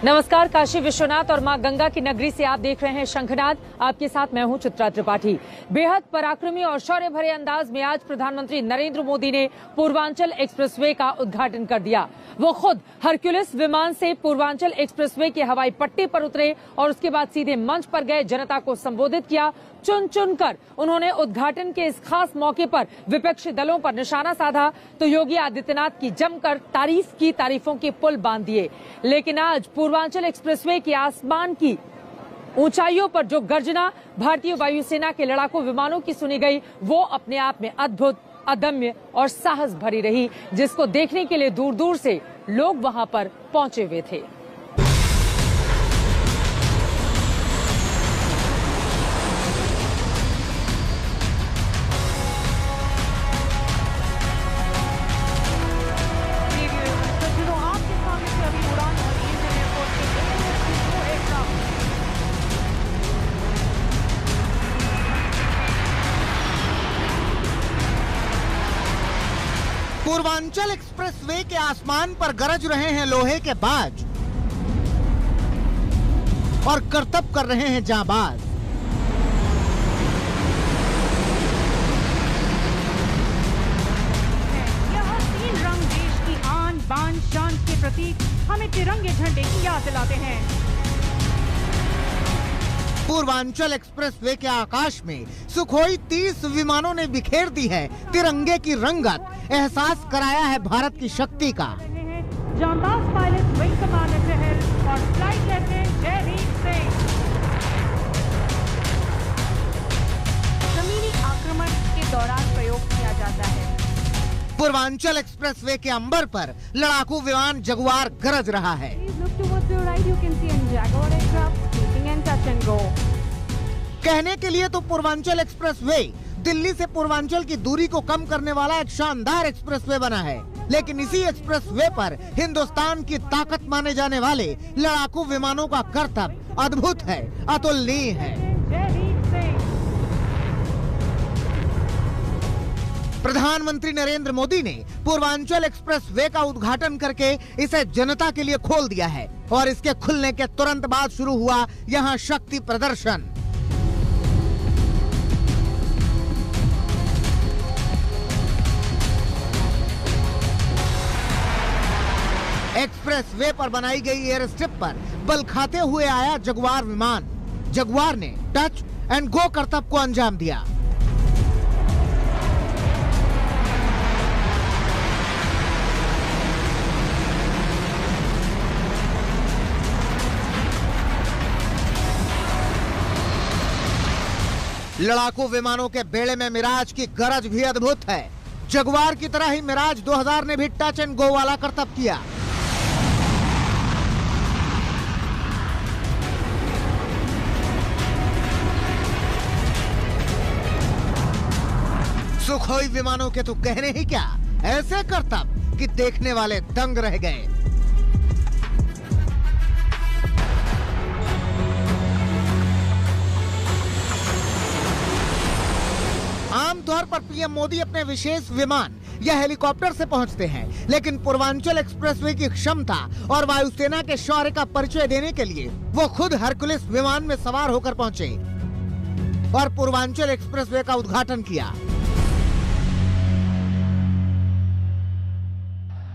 नमस्कार, काशी विश्वनाथ और मां गंगा की नगरी से आप देख रहे हैं शंखनाद। आपके साथ मैं हूं चित्रा त्रिपाठी। बेहद पराक्रमी और शौर्य भरे अंदाज में आज प्रधानमंत्री नरेंद्र मोदी ने पूर्वांचल एक्सप्रेसवे का उद्घाटन कर दिया। वो खुद हरक्यूलिस विमान से पूर्वांचल एक्सप्रेसवे के हवाई पट्टी पर उतरे और उसके बाद सीधे मंच पर गए, जनता को संबोधित किया। चुन चुन कर उन्होंने उद्घाटन के इस खास मौके पर विपक्षी दलों पर निशाना साधा तो योगी आदित्यनाथ की जमकर तारीफ की, तारीफों के पुल बांध दिए। लेकिन आज पूर्वांचल एक्सप्रेसवे के आसमान की ऊंचाइयों पर जो गर्जना भारतीय वायुसेना के लड़ाकू विमानों की सुनी गई, वो अपने आप में अद्भुत, अदम्य और साहस भरी रही, जिसको देखने के लिए दूर दूर से लोग वहां पर पहुंचे हुए थे। पूर्वांचल एक्सप्रेसवे के आसमान पर गरज रहे हैं लोहे के बाज और करतब कर रहे हैं जांबाज। यह तीन रंग देश की आन बान शान के प्रतीक हमें तिरंगे झंडे की याद दिलाते हैं। पूर्वांचल एक्सप्रेसवे के आकाश में सुखोई 30 विमानों ने बिखेर दी है तिरंगे की रंगत, एहसास कराया है भारत की शक्ति का। जांबाज पायलट विंग कमांडर शहर और फ्लाइट लेफ्टिनेंट जयवीर सिंह। जमीनी आक्रमण के दौरान प्रयोग किया जाता है। पूर्वांचल एक्सप्रेसवे के अंबर पर लड़ाकू विमान जगुआर गरज रहा है। कहने के लिए तो पूर्वांचल एक्सप्रेसवे दिल्ली से पूर्वांचल की दूरी को कम करने वाला एक शानदार एक्सप्रेसवे बना है, लेकिन इसी एक्सप्रेसवे पर हिंदुस्तान की ताकत माने जाने वाले लड़ाकू विमानों का करतब अद्भुत है, अतुलनीय है। प्रधानमंत्री नरेंद्र मोदी ने पूर्वांचल एक्सप्रेसवे का उद्घाटन करके इसे जनता के लिए खोल दिया है और इसके खुलने के तुरंत बाद शुरू हुआ यहां शक्ति प्रदर्शन। एक्सप्रेसवे पर बनाई गई एयर स्ट्रिप पर बल खाते हुए आया जगुआर विमान। जगुआर ने टच एंड गो करतब को अंजाम दिया। लड़ाकू विमानों के बेड़े में मिराज की गरज भी अद्भुत है। जगुआर की तरह ही मिराज 2000 ने भी टच एंड गो वाला करतब किया। सुखोई विमानों के तो कहने ही क्या, ऐसे करतब कि देखने वाले दंग रह गए। आमतौर पर पीएम मोदी अपने विशेष विमान या हेलीकॉप्टर से पहुंचते हैं, लेकिन पूर्वांचल एक्सप्रेसवे की क्षमता और वायुसेना के शौर्य का परिचय देने के लिए वो खुद हरक्यूलिस विमान में सवार होकर पहुंचे और पूर्वांचल एक्सप्रेसवे का उद्घाटन किया।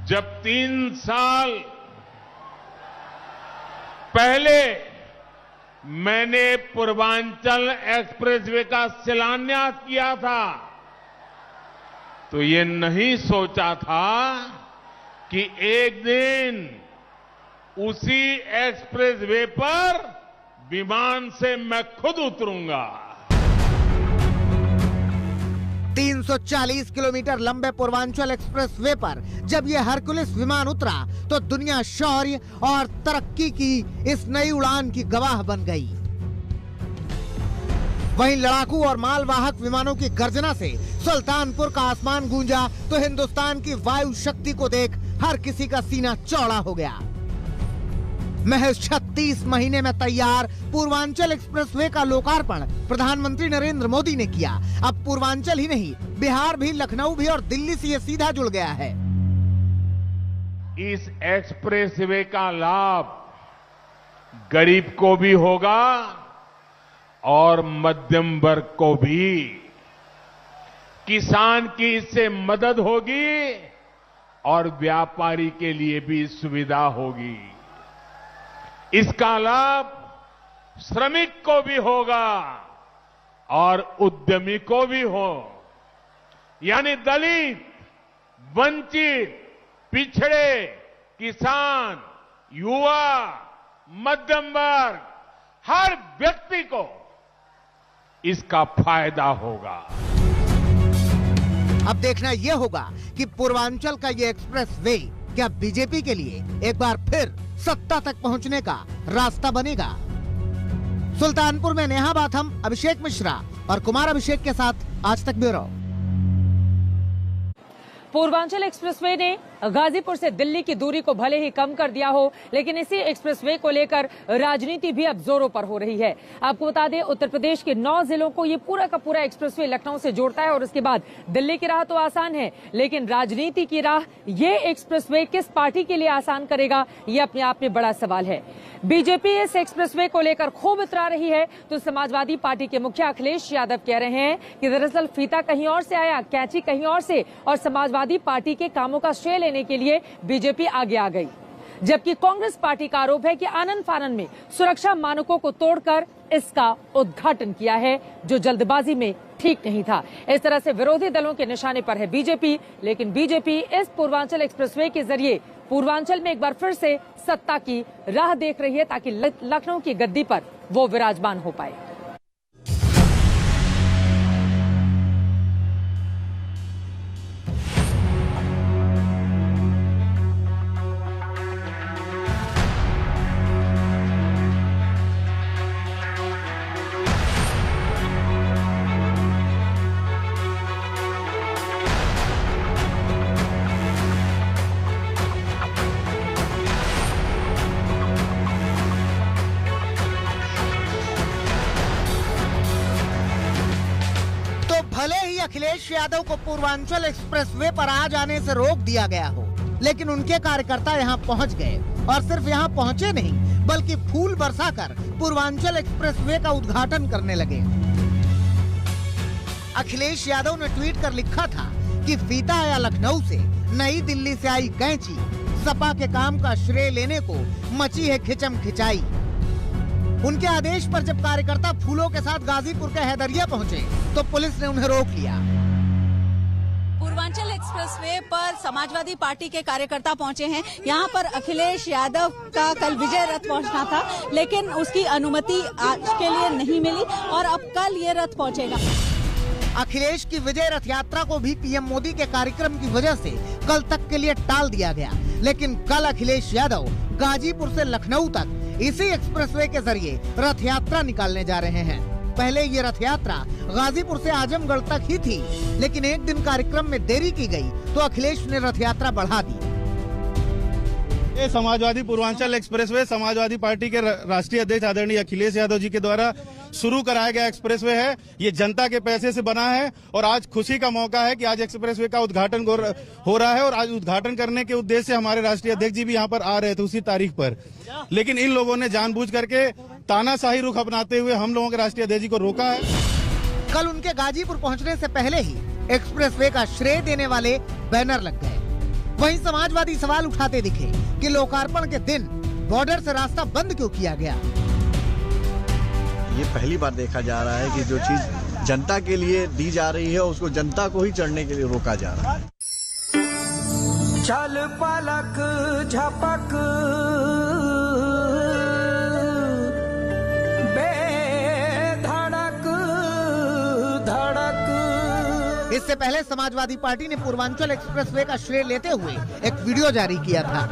जब 3 साल पहले मैंने पूर्वांचल एक्सप्रेसवे का शिलान्यास किया था, तो ये नहीं सोचा था कि एक दिन उसी एक्सप्रेसवे पर विमान से मैं खुद उतरूंगा। 340 किलोमीटर लंबे पूर्वांचल एक्सप्रेसवे पर जब ये हरक्यूलिस विमान उतरा तो दुनिया शौर्य और तरक्की की इस नई उड़ान की गवाह बन गई। वहीं लड़ाकू और मालवाहक विमानों की गर्जना से सुल्तानपुर का आसमान गूंजा तो हिंदुस्तान की वायु शक्ति को देख हर किसी का सीना चौड़ा हो गया। महज 36 महीने में तैयार पूर्वांचल एक्सप्रेसवे का लोकार्पण प्रधानमंत्री नरेंद्र मोदी ने किया। अब पूर्वांचल ही नहीं, बिहार भी, लखनऊ भी और दिल्ली से ये सीधा जुड़ गया है। इस एक्सप्रेसवे का लाभ गरीब को भी होगा और मध्यम वर्ग को भी। किसान की इससे मदद होगी और व्यापारी के लिए भी सुविधा होगी। इसका लाभ श्रमिक को भी होगा और उद्यमी को भी हो, यानी दलित, वंचित, पिछड़े, किसान, युवा, मध्यम वर्ग, हर व्यक्ति को इसका फायदा होगा। अब देखना यह होगा कि पूर्वांचल का ये एक्सप्रेस वे क्या बीजेपी के लिए एक बार फिर सत्ता तक पहुंचने का रास्ता बनेगा। सुल्तानपुर में नेहा बाथम, अभिषेक मिश्रा और कुमार अभिषेक के साथ आज तक ब्यूरो। पूर्वांचल एक्सप्रेसवे ने गाजीपुर से दिल्ली की दूरी को भले ही कम कर दिया हो, लेकिन इसी एक्सप्रेसवे को लेकर राजनीति भी अब जोरों पर हो रही है। आपको बता दें, उत्तर प्रदेश के 9 जिलों को ये पूरा का पूरा एक्सप्रेसवे लखनऊ से जोड़ता है और उसके बाद दिल्ली की राह तो आसान है, लेकिन राजनीति की राह ये एक्सप्रेसवे किस पार्टी के लिए आसान करेगा, ये अपने आप में बड़ा सवाल है। बीजेपी इस एक्सप्रेसवे को लेकर खूब इतरा रही है तो समाजवादी पार्टी के मुखिया अखिलेश यादव कह रहे हैं कि दरअसल फीता कहीं और से आया, कैंची कहीं और से, और समाजवादी पार्टी के कामों का श्रेय लेने के लिए बीजेपी आगे आ गई। जबकि कांग्रेस पार्टी का आरोप है कि आनन फानन में सुरक्षा मानकों को तोड़कर इसका उद्घाटन किया है, जो जल्दबाजी में ठीक नहीं था। इस तरह से विरोधी दलों के निशाने पर है बीजेपी, लेकिन बीजेपी इस पूर्वांचल एक्सप्रेसवे के जरिए पूर्वांचल में एक बार फिर से सत्ता की राह देख रही है ताकि लखनऊ की गद्दी पर वो विराजमान हो पाए। भले ही अखिलेश यादव को पूर्वांचल एक्सप्रेसवे पर आ जाने से रोक दिया गया हो, लेकिन उनके कार्यकर्ता यहां पहुंच गए और सिर्फ यहां पहुंचे नहीं बल्कि फूल बरसाकर पूर्वांचल एक्सप्रेसवे का उद्घाटन करने लगे। अखिलेश यादव ने ट्वीट कर लिखा था कि फीता आया लखनऊ से, नई दिल्ली से आई कैंची, सपा के काम का श्रेय लेने को मची है खिचम खिंचाई। उनके आदेश पर जब कार्यकर्ता फूलों के साथ गाजीपुर के हैदरिया पहुंचे तो पुलिस ने उन्हें रोक लिया। पूर्वांचल एक्सप्रेसवे पर समाजवादी पार्टी के कार्यकर्ता पहुंचे हैं। यहां पर अखिलेश यादव का कल विजय रथ पहुंचना था, लेकिन उसकी अनुमति आज के लिए नहीं मिली और अब कल ये रथ पहुंचेगा। अखिलेश की विजय रथ यात्रा को भी पीएम मोदी के कार्यक्रम की वजह से कल तक के लिए टाल दिया गया, लेकिन कल अखिलेश यादव गाजीपुर से लखनऊ तक इसी एक्सप्रेसवे के जरिए रथ यात्रा निकालने जा रहे हैं। पहले ये रथ यात्रा गाजीपुर से आजमगढ़ तक ही थी, लेकिन एक दिन कार्यक्रम में देरी की गई तो अखिलेश ने रथ यात्रा बढ़ा दी। ये समाजवादी पूर्वांचल एक्सप्रेसवे समाजवादी पार्टी के राष्ट्रीय अध्यक्ष आदरणीय अखिलेश यादव जी के द्वारा शुरू कराया गया एक्सप्रेसवे है। ये जनता के पैसे से बना है और आज खुशी का मौका है कि आज एक्सप्रेसवे का उद्घाटन हो रहा है और आज उद्घाटन करने के उद्देश्य से हमारे राष्ट्रीय अध्यक्ष जी भी यहाँ पर आ रहे थे उसी तारीख पर, लेकिन इन लोगों ने जानबूझ करके तानाशाही रुख अपनाते हुए हम लोगों के राष्ट्रीय अध्यक्ष जी को रोका है। कल उनके गाजीपुर पहुंचने से पहले ही एक्सप्रेसवे का श्रेय देने वाले बैनर लग गए। वहीं समाजवादी सवाल उठाते दिखे कि लोकार्पण के दिन बॉर्डर से रास्ता बंद क्यों किया गया। ये पहली बार देखा जा रहा है कि जो चीज जनता के लिए दी जा रही है उसको जनता को ही चढ़ने के लिए रोका जा रहा है। चल पलक झपक बेधड़क धड़क। इससे पहले समाजवादी पार्टी ने पूर्वांचल एक्सप्रेसवे का श्रेय लेते हुए एक वीडियो जारी किया था।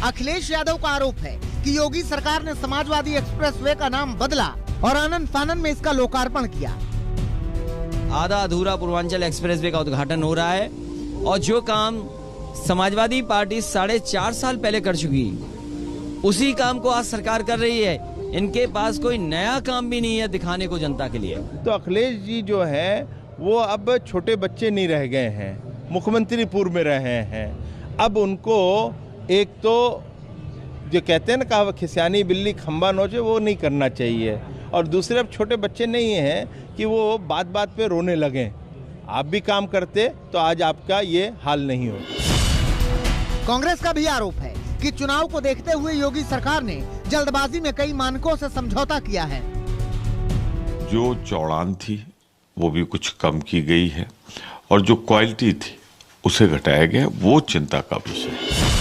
अखिलेश यादव का आरोप है कि योगी सरकार ने समाजवादी एक्सप्रेसवे का नाम बदला और आनन फानन में इसका लोकार्पण किया। आधा अधूरा पूर्वांचल एक्सप्रेसवे का उद्घाटन हो रहा है और जो काम समाजवादी पार्टी 4.5 साल पहले कर चुकी, उसी काम को आज सरकार कर रही है। इनके पास कोई नया काम भी नहीं है दिखाने को जनता के लिए। तो अखिलेश जी जो है वो अब छोटे बच्चे नहीं रह गए हैं, मुख्यमंत्री पूर्व में रहे हैं। अब उनको एक तो जो कहते हैं ना कहावत, खिसियानी बिल्ली खंबा नोचे, वो नहीं करना चाहिए। और दूसरे अब छोटे बच्चे नहीं हैं कि वो बात बात पे रोने लगें। आप भी काम करते तो आज आपका ये हाल नहीं होता। कांग्रेस का भी आरोप है कि चुनाव को देखते हुए योगी सरकार ने जल्दबाजी में कई मानकों से समझौता किया है। जो चौड़ान थी वो भी कुछ कम की गई है और जो क्वालिटी थी उसे घटाया गया, वो चिंता का विषय है।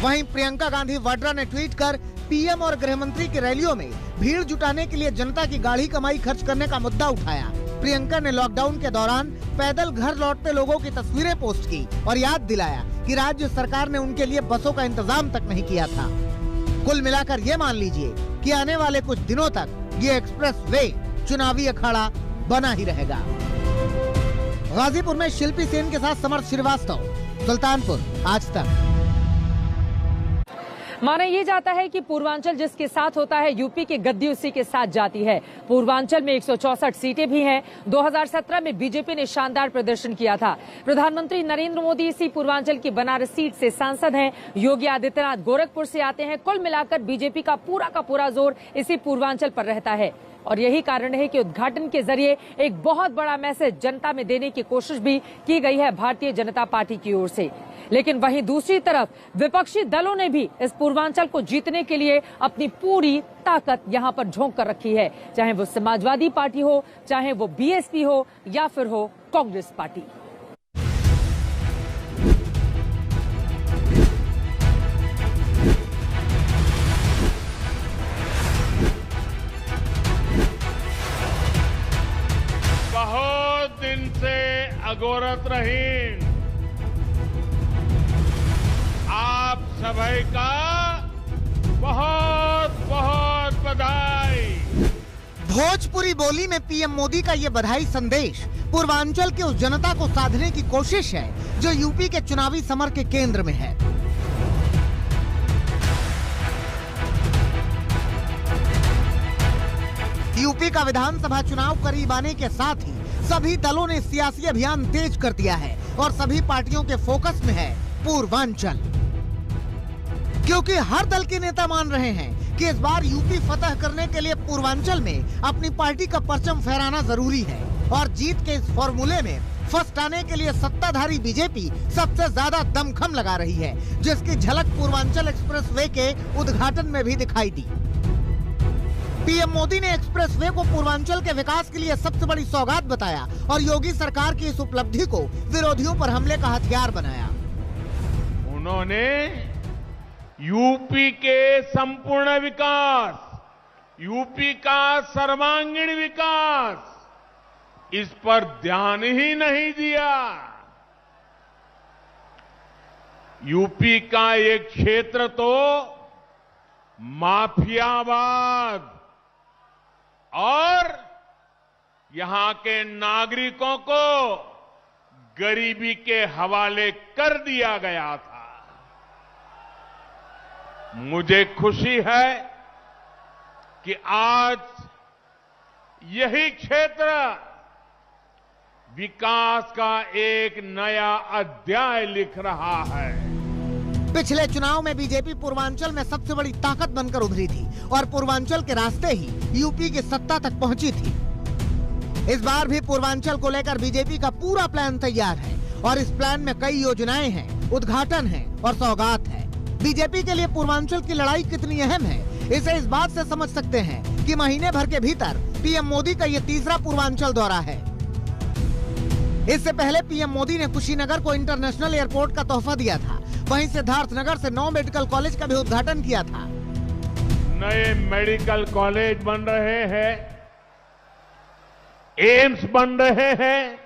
वहीं प्रियंका गांधी वाड्रा ने ट्वीट कर पीएम और गृह मंत्री की रैलियों में भीड़ जुटाने के लिए जनता की गाढ़ी कमाई खर्च करने का मुद्दा उठाया। प्रियंका ने लॉकडाउन के दौरान पैदल घर लौटते लोगों की तस्वीरें पोस्ट की और याद दिलाया कि राज्य सरकार ने उनके लिए बसों का इंतजाम तक नहीं किया था। कुल मिलाकर ये मान लीजिए कि आने वाले कुछ दिनों तक ये एक्सप्रेस वे चुनावी अखाड़ा बना ही रहेगा। गाजीपुर में शिल्पी सेन के साथ समर्थ श्रीवास्तव, सुल्तानपुर, आज तक। माना यह जाता है कि पूर्वांचल जिसके साथ होता है, यूपी की गद्दी उसी के साथ जाती है। पूर्वांचल में 164 सीटें भी हैं। 2017 में बीजेपी ने शानदार प्रदर्शन किया था। प्रधानमंत्री नरेंद्र मोदी इसी पूर्वांचल की बनारस सीट से सांसद हैं। योगी आदित्यनाथ गोरखपुर से आते हैं। कुल मिलाकर बीजेपी का पूरा जोर इसी पूर्वांचल पर रहता है और यही कारण है कि उद्घाटन के जरिए एक बहुत बड़ा मैसेज जनता में देने की कोशिश भी की गई है भारतीय जनता पार्टी की ओर से। लेकिन वहीं दूसरी तरफ विपक्षी दलों ने भी इस पूर्वांचल को जीतने के लिए अपनी पूरी ताकत यहां पर झोंक कर रखी है, चाहे वो समाजवादी पार्टी हो, चाहे वो बीएसपी हो या फिर हो कांग्रेस पार्टी। बहुत दिन से अगोरत रही आप सभी का बहुत बहुत बधाई। भोजपुरी बोली में पीएम मोदी का ये बधाई संदेश पूर्वांचल के उस जनता को साधने की कोशिश है जो यूपी के चुनावी समर के केंद्र में है। यूपी का विधानसभा चुनाव करीब आने के साथ ही सभी दलों ने सियासी अभियान तेज कर दिया है और सभी पार्टियों के फोकस में है पूर्वांचल, क्योंकि हर दल के नेता मान रहे हैं कि इस बार यूपी फतह करने के लिए पूर्वांचल में अपनी पार्टी का परचम फहराना जरूरी है और जीत के इस फॉर्मूले में फर्स्ट आने के लिए सत्ताधारी बीजेपी सबसे ज्यादा दमखम लगा रही है, जिसकी झलक पूर्वांचल एक्सप्रेस वे के उद्घाटन में भी दिखाई दी। पीएम मोदी ने एक्सप्रेस वे को पूर्वांचल के विकास के लिए सबसे बड़ी सौगात बताया और योगी सरकार की इस उपलब्धि को विरोधियों पर हमले का हथियार बनाया। उन्होंने यूपी के संपूर्ण विकास, यूपी का सर्वांगीण विकास, इस पर ध्यान ही नहीं दिया। यूपी का एक क्षेत्र तो माफियावाद और यहां के नागरिकों को गरीबी के हवाले कर दिया गया था। मुझे खुशी है कि आज यही क्षेत्र विकास का एक नया अध्याय लिख रहा है। पिछले चुनाव में बीजेपी पूर्वांचल में सबसे बड़ी ताकत बनकर उभरी थी और पूर्वांचल के रास्ते ही यूपी की सत्ता तक पहुंची थी। इस बार भी पूर्वांचल को लेकर बीजेपी का पूरा प्लान तैयार है और इस प्लान में कई योजनाएं हैं, उद्घाटन है और सौगात है। बीजेपी के लिए पूर्वांचल की लड़ाई कितनी अहम है, इसे इस बात से समझ सकते हैं कि महीने भर के भीतर पीएम मोदी का ये तीसरा पूर्वांचल दौरा है। इससे पहले पीएम मोदी ने कुशीनगर को इंटरनेशनल एयरपोर्ट का तोहफा दिया था। वहीं सिद्धार्थनगर से 9 मेडिकल कॉलेज का भी उद्घाटन किया था। नए मेडिकल कॉलेज बन रहे हैं, एम्स बन रहे हैं,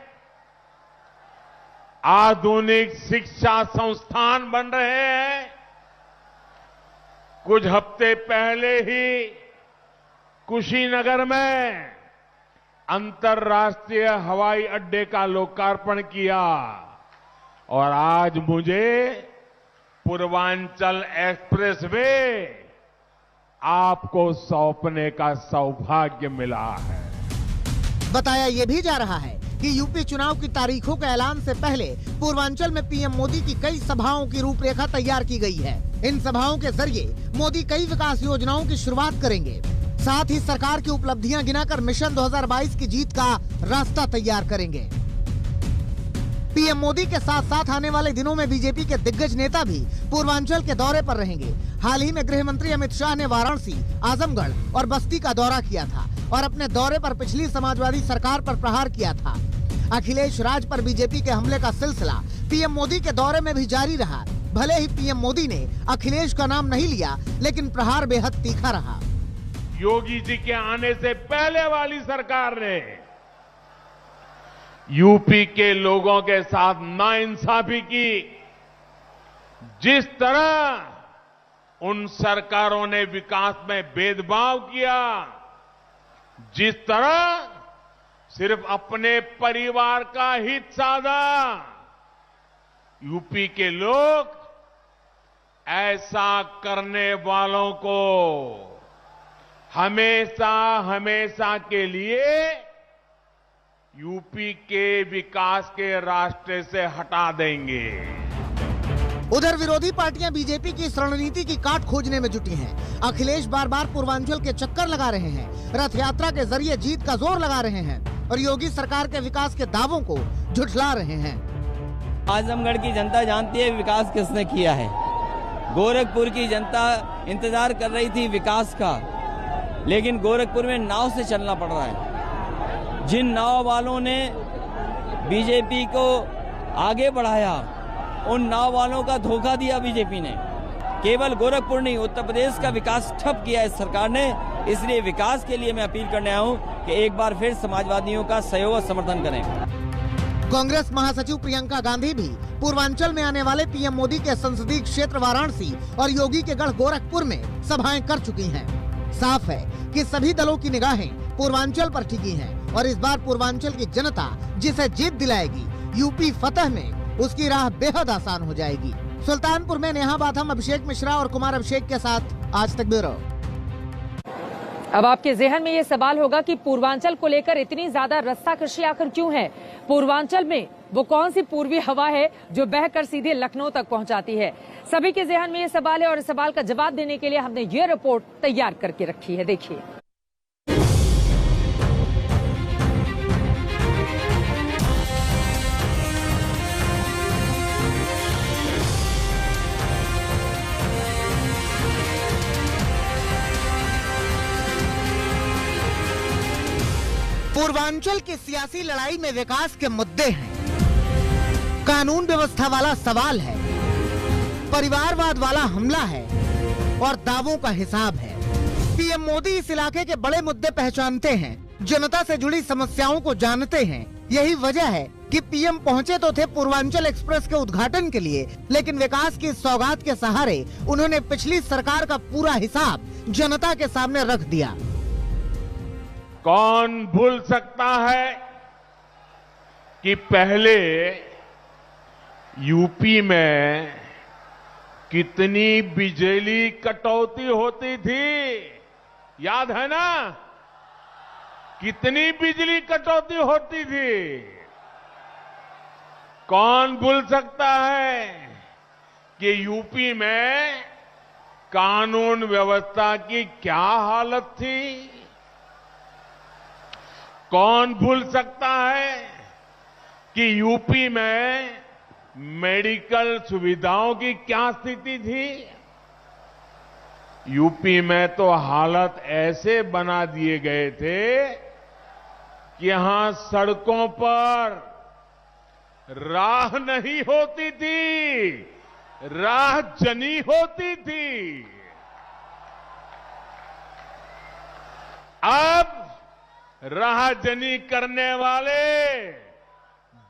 आधुनिक शिक्षा संस्थान बन रहे हैं। कुछ हफ्ते पहले ही कुशीनगर में अंतर्राष्ट्रीय हवाई अड्डे का लोकार्पण किया और आज मुझे पूर्वांचल एक्सप्रेस वे आपको सौंपने का सौभाग्य मिला है। बताया ये भी जा रहा है कि यूपी चुनाव की तारीखों के ऐलान से पहले पूर्वांचल में पीएम मोदी की कई सभाओं की रूपरेखा तैयार की गई है। इन सभाओं के जरिए मोदी कई विकास योजनाओं की शुरुआत करेंगे। साथ ही सरकार की उपलब्धियां गिनाकर मिशन 2022 की जीत का रास्ता तैयार करेंगे। पीएम मोदी के साथ साथ आने वाले दिनों में बीजेपी के दिग्गज नेता भी पूर्वांचल के दौरे पर रहेंगे। हाल ही में गृह मंत्री अमित शाह ने वाराणसी, आजमगढ़ और बस्ती का दौरा किया था और अपने दौरे पर पिछली समाजवादी सरकार पर प्रहार किया था। अखिलेश राज पर बीजेपी के हमले का सिलसिला पीएम मोदी के दौरे में भी जारी रहा। भले ही पीएम मोदी ने अखिलेश का नाम नहीं लिया, लेकिन प्रहार बेहद तीखा रहा। योगी जी के आने से पहले वाली सरकार ने यूपी के लोगों के साथ नाइंसाफी की। जिस तरह उन सरकारों ने विकास में भेदभाव किया, जिस तरह सिर्फ अपने परिवार का हित साधा, यूपी के लोग ऐसा करने वालों को हमेशा हमेशा के लिए यूपी के विकास के रास्ते से हटा देंगे। उधर विरोधी पार्टियां बीजेपी की इस रणनीति की काट खोजने में जुटी हैं। अखिलेश बार बार पूर्वांचल के चक्कर लगा रहे हैं, रथ यात्रा के जरिए जीत का जोर लगा रहे हैं और योगी सरकार के विकास के दावों को झुठला रहे हैं। आजमगढ़ की जनता जानती है विकास किसने किया है। गोरखपुर की जनता इंतजार कर रही थी विकास का, लेकिन गोरखपुर में नाव से चलना पड़ रहा है। जिन नाव वालों ने बीजेपी को आगे बढ़ाया, उन नाव वालों का धोखा दिया बीजेपी ने। केवल गोरखपुर नहीं, उत्तर प्रदेश का विकास ठप किया इस सरकार ने। इसलिए विकास के लिए मैं अपील करने आया हूं कि एक बार फिर समाजवादियों का सहयोग और समर्थन करें। कांग्रेस महासचिव प्रियंका गांधी भी पूर्वांचल में आने वाले पीएम मोदी के संसदीय क्षेत्र वाराणसी और योगी के गढ़ गोरखपुर में सभाएं कर चुकी हैं। साफ है कि सभी दलों की निगाहें पूर्वांचल पर टिकी हैं और इस बार पूर्वांचल की जनता जिसे जीत दिलाएगी, यूपी फतह में उसकी राह बेहद आसान हो जाएगी। सुल्तानपुर में नेहा बाथम, अभिषेक मिश्रा और कुमार अभिषेक के साथ आज तक ब्यूरो। अब आपके जहन में ये सवाल होगा कि पूर्वांचल को लेकर इतनी ज्यादा रस्साकशी आखिर क्यों है? पूर्वांचल में वो कौन सी पूर्वी हवा है जो बहकर सीधे लखनऊ तक पहुंचाती है? सभी के जहन में ये सवाल है और इस सवाल का जवाब देने के लिए हमने ये रिपोर्ट तैयार करके रखी है। देखिए, पूर्वांचल की सियासी लड़ाई में विकास के मुद्दे हैं, कानून व्यवस्था वाला सवाल है, परिवारवाद वाला हमला है और दावों का हिसाब है। पीएम मोदी इस इलाके के बड़े मुद्दे पहचानते हैं, जनता से जुड़ी समस्याओं को जानते हैं। यही वजह है कि पीएम पहुंचे तो थे पूर्वांचल एक्सप्रेस के उद्घाटन के लिए, लेकिन विकास की सौगात के सहारे उन्होंने पिछली सरकार का पूरा हिसाब जनता के सामने रख दिया। कौन भूल सकता है कि पहले यूपी में कितनी बिजली कटौती होती थी? याद है ना? कितनी बिजली कटौती होती थी? कौन भूल सकता है कि यूपी में कानून व्यवस्था की क्या हालत थी? कौन भूल सकता है कि यूपी में मेडिकल सुविधाओं की क्या स्थिति थी? यूपी में तो हालत ऐसे बना दिए गए थे कि यहां सड़कों पर राह नहीं होती थी, राह जनी होती थी। अब राहजनी करने वाले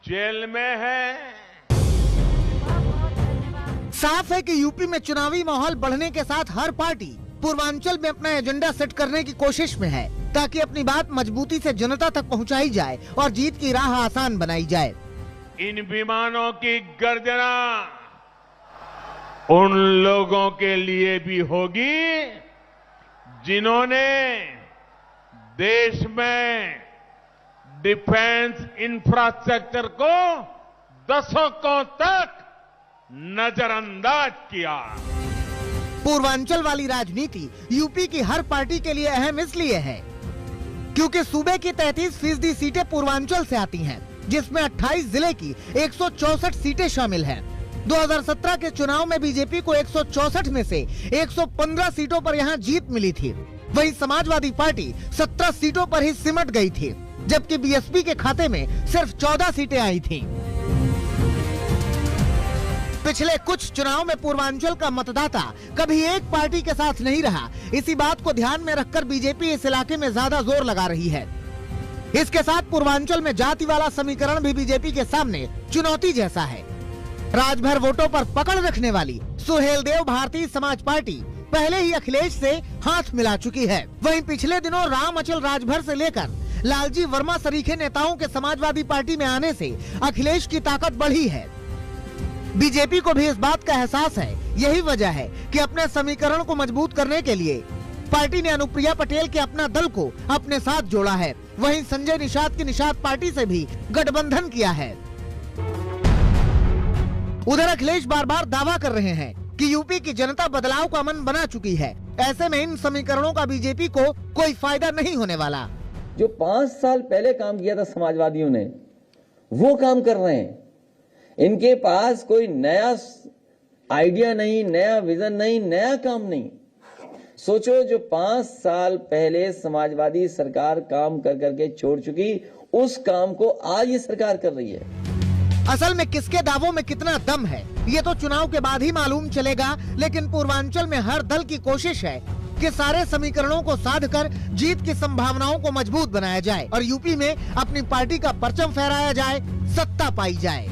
जेल में हैं। साफ है कि यूपी में चुनावी माहौल बढ़ने के साथ हर पार्टी पूर्वांचल में अपना एजेंडा सेट करने की कोशिश में है, ताकि अपनी बात मजबूती से जनता तक पहुंचाई जाए और जीत की राह आसान बनाई जाए। इन विमानों की गर्जना उन लोगों के लिए भी होगी जिन्होंने देश में डिफेंस इंफ्रास्ट्रक्चर को दशकों तक नजरअंदाज किया। पूर्वांचल वाली राजनीति यूपी की हर पार्टी के लिए अहम इसलिए है क्योंकि सूबे की 33% सीटें पूर्वांचल से आती हैं, जिसमें 28 जिले की 164 सीटें शामिल हैं। 2017 के चुनाव में बीजेपी को 164 में से 115 सीटों पर यहां जीत मिली थी। वहीं समाजवादी पार्टी 17 सीटों पर ही सिमट गई थी, जबकि बीएसपी के खाते में सिर्फ 14 सीटें आई थीं। पिछले कुछ चुनाव में पूर्वांचल का मतदाता कभी एक पार्टी के साथ नहीं रहा। इसी बात को ध्यान में रखकर बीजेपी इस इलाके में ज्यादा जोर लगा रही है। इसके साथ पूर्वांचल में जाति वाला समीकरण भी बीजेपी के सामने चुनौती जैसा है। राजभर वोटों पर पकड़ रखने वाली सुहेलदेव भारतीय समाज पार्टी पहले ही अखिलेश से हाथ मिला चुकी है। वहीं पिछले दिनों राम अचल राजभर से लेकर लालजी वर्मा सरीखे नेताओं के समाजवादी पार्टी में आने से अखिलेश की ताकत बढ़ी है। बीजेपी को भी इस बात का एहसास है। यही वजह है कि अपने समीकरण को मजबूत करने के लिए पार्टी ने अनुप्रिया पटेल के अपना दल को अपने साथ जोड़ा है। वहीं संजय निषाद की निषाद पार्टी से भी गठबंधन किया है। उधर अखिलेश बार बार दावा कर रहे हैं कि यूपी की जनता बदलाव का मन बना चुकी है। ऐसे में इन समीकरणों का बीजेपी को कोई फायदा नहीं होने वाला। जो 5 साल पहले काम किया था समाजवादियों ने, वो काम कर रहे हैं। इनके पास कोई नया आइडिया नहीं, नया विजन नहीं, नया काम नहीं। सोचो, जो 5 साल पहले समाजवादी सरकार काम कर करके छोड़ चुकी, उस काम को आज ये सरकार कर रही है। असल में किसके दावों में कितना दम है, ये तो चुनाव के बाद ही मालूम चलेगा। लेकिन पूर्वांचल में हर दल की कोशिश है कि सारे समीकरणों को साधकर जीत की संभावनाओं को मजबूत बनाया जाए और यूपी में अपनी पार्टी का परचम फहराया जाए, सत्ता पाई जाए।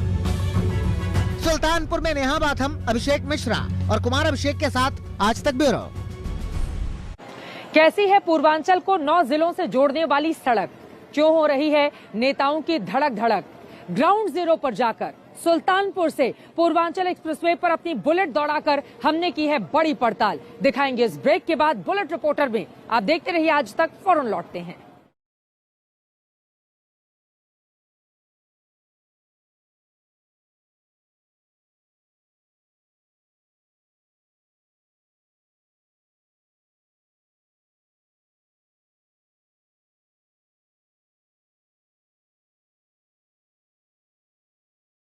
सुल्तानपुर में नेहा बाथम, अभिषेक मिश्रा और कुमार अभिषेक के साथ आज तक ब्यूरो। कैसी है पूर्वांचल को 9 जिलों से जोड़ने वाली सड़क? क्यों हो रही है नेताओं की धड़क धड़क? ग्राउंड जीरो पर जाकर सुल्तानपुर से पूर्वांचल एक्सप्रेसवे पर अपनी बुलेट दौड़ाकर हमने की है बड़ी पड़ताल। दिखाएंगे इस ब्रेक के बाद बुलेट रिपोर्टर में। आप देखते रहिए आज तक, फौरन लौटते हैं।